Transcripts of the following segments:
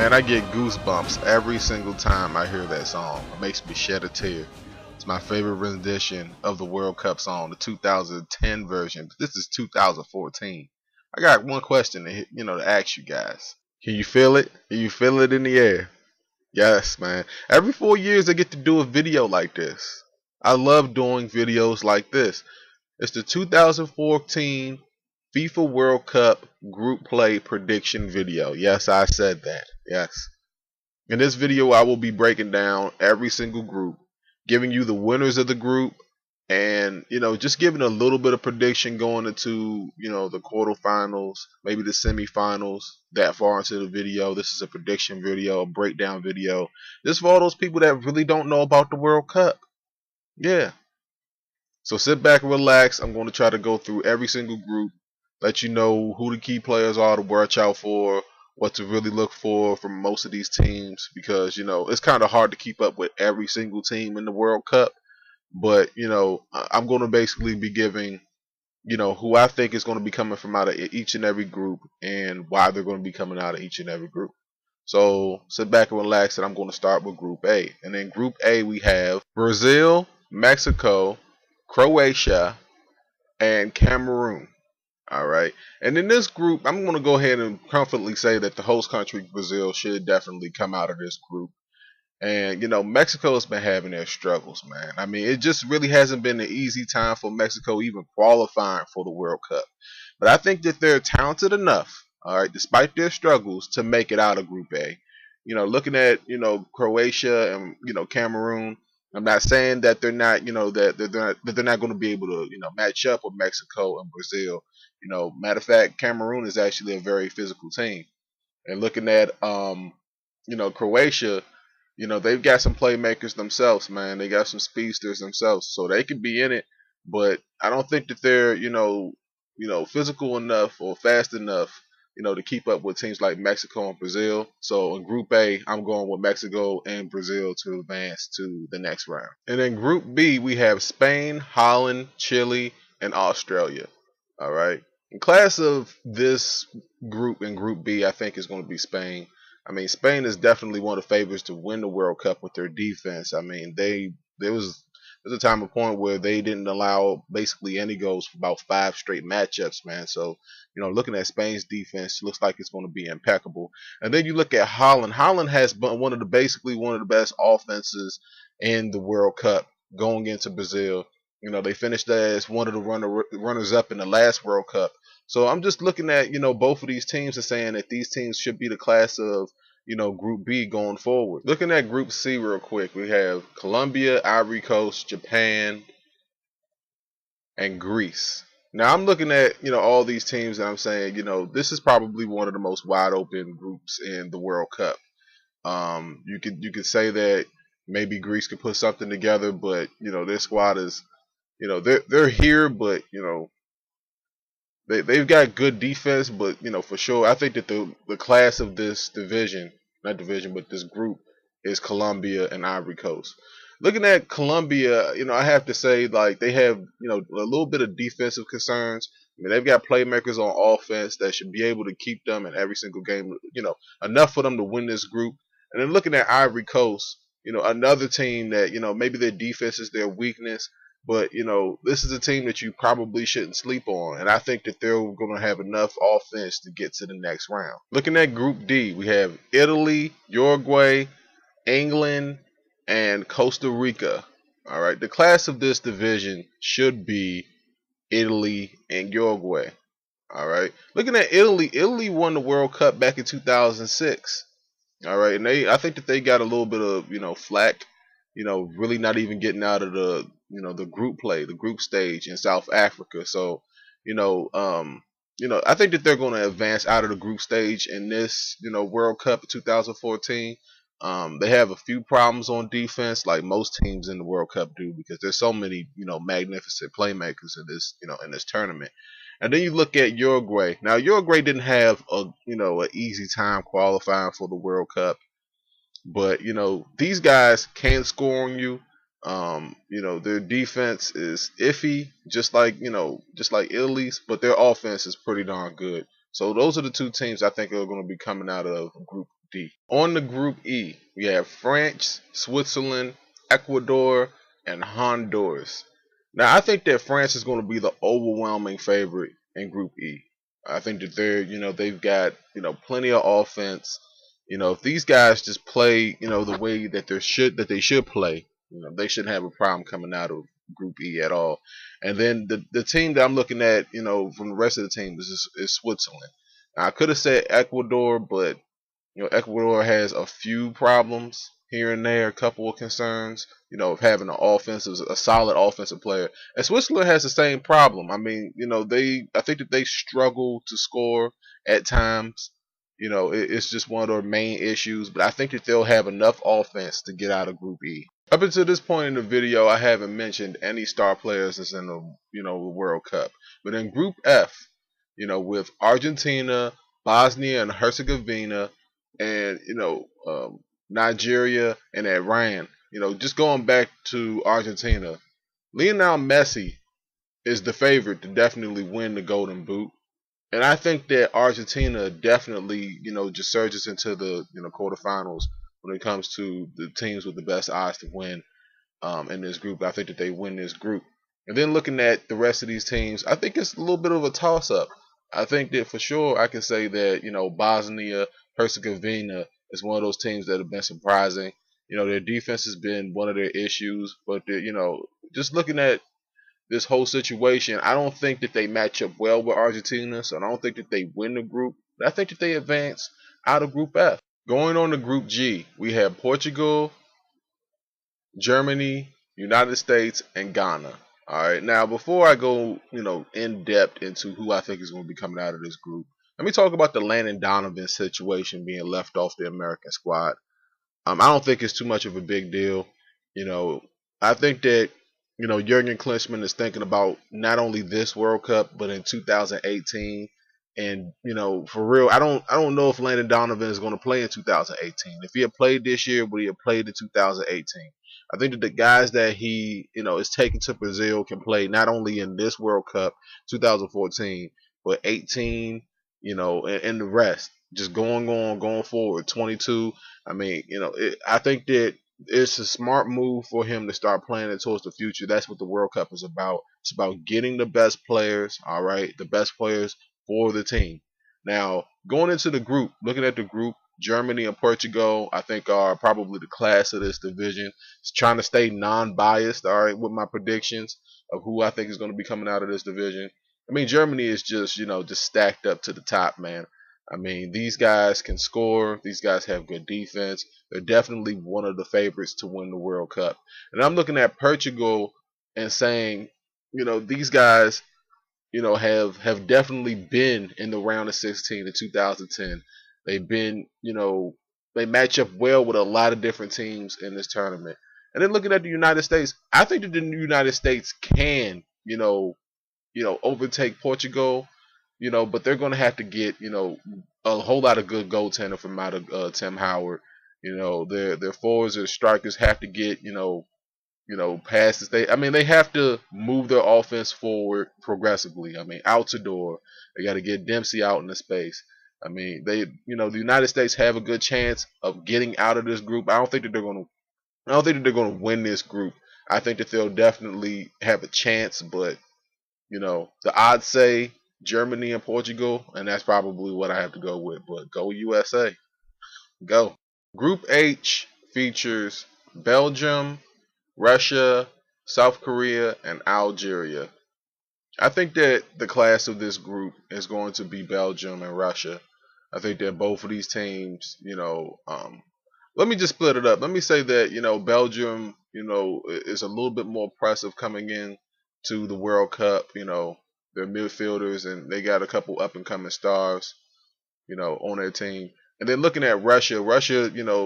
Man, I get goosebumps every single time I hear that song. It makes me shed a tear. It's my favorite rendition of the World Cup song, the 2010 version. This is 2014. I got one question to ask you guys. Can you feel it? Can you feel it in the air? Yes, man. Every 4 years I get to do a video like this. I love doing videos like this. It's the 2014 FIFA World Cup group play prediction video. Yes, I said that. Yes. In this video, I will be breaking down every single group, giving you the winners of the group, and just giving a little bit of prediction going into the quarterfinals, maybe the semifinals. That far into the video, this is a prediction video, a breakdown video. Just for all those people that really don't know about the World Cup. Yeah. So sit back and relax. I'm going to try to go through every single group, let you know who the key players are to watch out for, what to really look for from most of these teams, because it's kind of hard to keep up with every single team in the World Cup. But I'm going to basically be giving who I think is going to be coming from out of each and every group and why they're going to be coming out of each and every group. So sit back and relax, and I'm going to start with Group A. And in Group A we have Brazil, Mexico, Croatia, and Cameroon. All right. And in this group, I'm going to go ahead and comfortably say that the host country, Brazil, should definitely come out of this group. And, Mexico has been having their struggles, man. I mean, it just really hasn't been an easy time for Mexico even qualifying for the World Cup. But I think that they're talented enough, all right, despite their struggles, to make it out of Group A. Looking at, Croatia and, Cameroon, I'm not saying that they're not, they're not going to be able to, match up with Mexico and Brazil. Matter of fact, Cameroon is actually a very physical team. And looking at, Croatia, they've got some playmakers themselves, man. They got some speedsters themselves, so they could be in it. But I don't think that they're, physical enough or fast enough, to keep up with teams like Mexico and Brazil. So in Group A, I'm going with Mexico and Brazil to advance to the next round. And in Group B, we have Spain, Holland, Chile, and Australia. All right. In class of this group in Group B, I think is going to be Spain. I mean, Spain is definitely one of the favorites to win the World Cup with their defense. I mean, there was a time, a point where they didn't allow basically any goals for about 5 straight matchups, man. So, looking at Spain's defense, looks like it's going to be impeccable. And then you look at Holland. Holland has been one of the best offenses in the World Cup going into Brazil. They finished as one of the runners up in the last World Cup. So I'm just looking at, both of these teams and saying that these teams should be the class of, Group B going forward. Looking at Group C real quick, we have Colombia, Ivory Coast, Japan, and Greece. Now I'm looking at, all these teams and I'm saying, this is probably one of the most wide open groups in the World Cup. You could say that maybe Greece could put something together, but, their squad is, they're here, but, they've got good defense, but for sure, I think that the class of this division, not division, but this group is Colombia and Ivory Coast. Looking at Colombia, I have to say like they have a little bit of defensive concerns. I mean, they've got playmakers on offense that should be able to keep them in every single game. Enough for them to win this group. And then looking at Ivory Coast, another team that maybe their defense is their weakness. But, this is a team that you probably shouldn't sleep on. And I think that they're going to have enough offense to get to the next round. Looking at Group D, we have Italy, Uruguay, England, and Costa Rica. All right. The class of this division should be Italy and Uruguay. All right. Looking at Italy, Italy won the World Cup back in 2006. All right. And I think that they got a little bit of, flack. Really not even getting out of the group play, the group stage in South Africa. So, I think that they're going to advance out of the group stage in this, World Cup of 2014. They have a few problems on defense, like most teams in the World Cup do, because there's so many, magnificent playmakers in this, in this tournament. And then you look at Uruguay. Now, Uruguay didn't have an easy time qualifying for the World Cup. But these guys can score on you. Their defense is iffy, just like Italy's, but their offense is pretty darn good. So those are the two teams I think are going to be coming out of Group D. On the Group E, we have France, Switzerland, Ecuador, and Honduras. Now, I think that France is going to be the overwhelming favorite in Group E. I think that they've got, plenty of offense. If these guys just play, the way that they should play, they shouldn't have a problem coming out of Group E at all. And then the team that I'm looking at, from the rest of the team is Switzerland. Now, I could have said Ecuador, but Ecuador has a few problems here and there, a couple of concerns, of having a solid offensive player. And Switzerland has the same problem. I mean, I think that they struggle to score at times. It's just one of their main issues, but I think that they'll have enough offense to get out of Group E. Up until this point in the video, I haven't mentioned any star players that's in the World Cup. But in Group F, with Argentina, Bosnia and Herzegovina, and Nigeria and Iran. Just going back to Argentina, Lionel Messi is the favorite to definitely win the Golden Boot, and I think that Argentina definitely just surges into the quarterfinals when it comes to the teams with the best odds to win in this group. I think that they win this group. And then looking at the rest of these teams, I think it's a little bit of a toss-up. I think that for sure I can say that Bosnia Herzegovina is one of those teams that have been surprising. Their defense has been one of their issues, but just looking at this whole situation, I don't think that they match up well with Argentina, so I don't think that they win the group. But I think that they advance out of Group F. Going on to Group G, we have Portugal, Germany, United States, and Ghana. All right. Now, before I go, in depth into who I think is going to be coming out of this group, let me talk about the Landon Donovan situation being left off the American squad. I don't think it's too much of a big deal. I think that Jurgen Klinsmann is thinking about not only this World Cup but in 2018. And for real, I don't know if Landon Donovan is going to play in 2018. If he had played this year, would he have played in 2018? I think that the guys that he is taking to Brazil can play not only in this World Cup 2014, but 18, and the rest. Just going forward. 22. I mean, I think that it's a smart move for him to start planning towards the future. That's what the World Cup is about. It's about getting the best players, all right, the best players for the team. Now, going into the group, looking at the group, Germany and Portugal, I think are probably the class of this division. It's trying to stay non-biased, all right, with my predictions of who I think is going to be coming out of this division. I mean, Germany is just stacked up to the top, man. I mean, these guys can score. These guys have good defense. They're definitely one of the favorites to win the World Cup. And I'm looking at Portugal and saying, these guys, have definitely been in the round of 16 in 2010. They've been, they match up well with a lot of different teams in this tournament. And then looking at the United States, I think that the United States can, overtake Portugal, but they're going to have to get, a whole lot of good goaltender from out of Tim Howard. Their forwards or strikers have to get, passes. They have to move their offense forward progressively. I mean, out to door. They got to get Dempsey out in the space. I mean, the United States have a good chance of getting out of this group. I don't think that they're going to win this group. I think that they'll definitely have a chance, but the odds say Germany and Portugal, and that's probably what I have to go with. But go USA. Go. Group H features Belgium, Russia, South Korea, and Algeria. I think that the class of this group is going to be Belgium and Russia. I think that both of these teams, let me just split it up. Let me say that, Belgium, is a little bit more impressive coming in to the World Cup. They're midfielders and they got a couple up and coming stars, on their team. And then looking at Russia,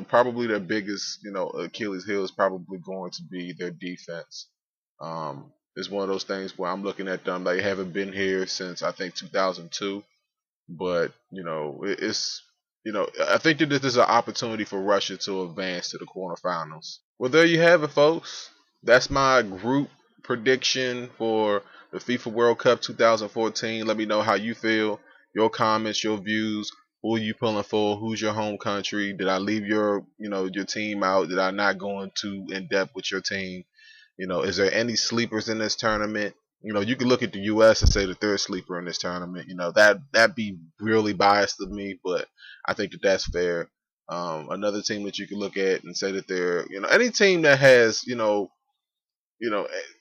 probably their biggest, Achilles heel is probably going to be their defense. It's one of those things where I'm looking at them. They haven't been here since I think 2002, but I think that this is an opportunity for Russia to advance to the quarterfinals. Well, there you have it, folks. That's my group prediction for the FIFA World Cup 2014. Let me know how you feel, your comments, your views. Who are you pulling for? Who's your home country? Did I leave your, your team out? Did I not go into in depth with your team? Is there any sleepers in this tournament? You can look at the U.S. and say that they're a sleeper in this tournament. That'd be really biased of me, but I think that that's fair. Another team that you can look at and say that they're, any team that has,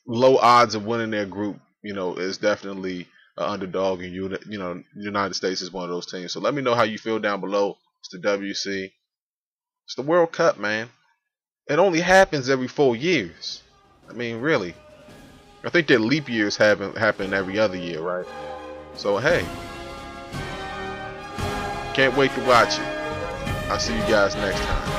low odds of winning their group, is definitely an underdog, and the United States is one of those teams. So let me know how you feel down below. It's the WC. It's the World Cup, man. It only happens every 4 years. I mean, really. I think that leap years happen every other year, right? So hey, can't wait to watch it. I'll see you guys next time.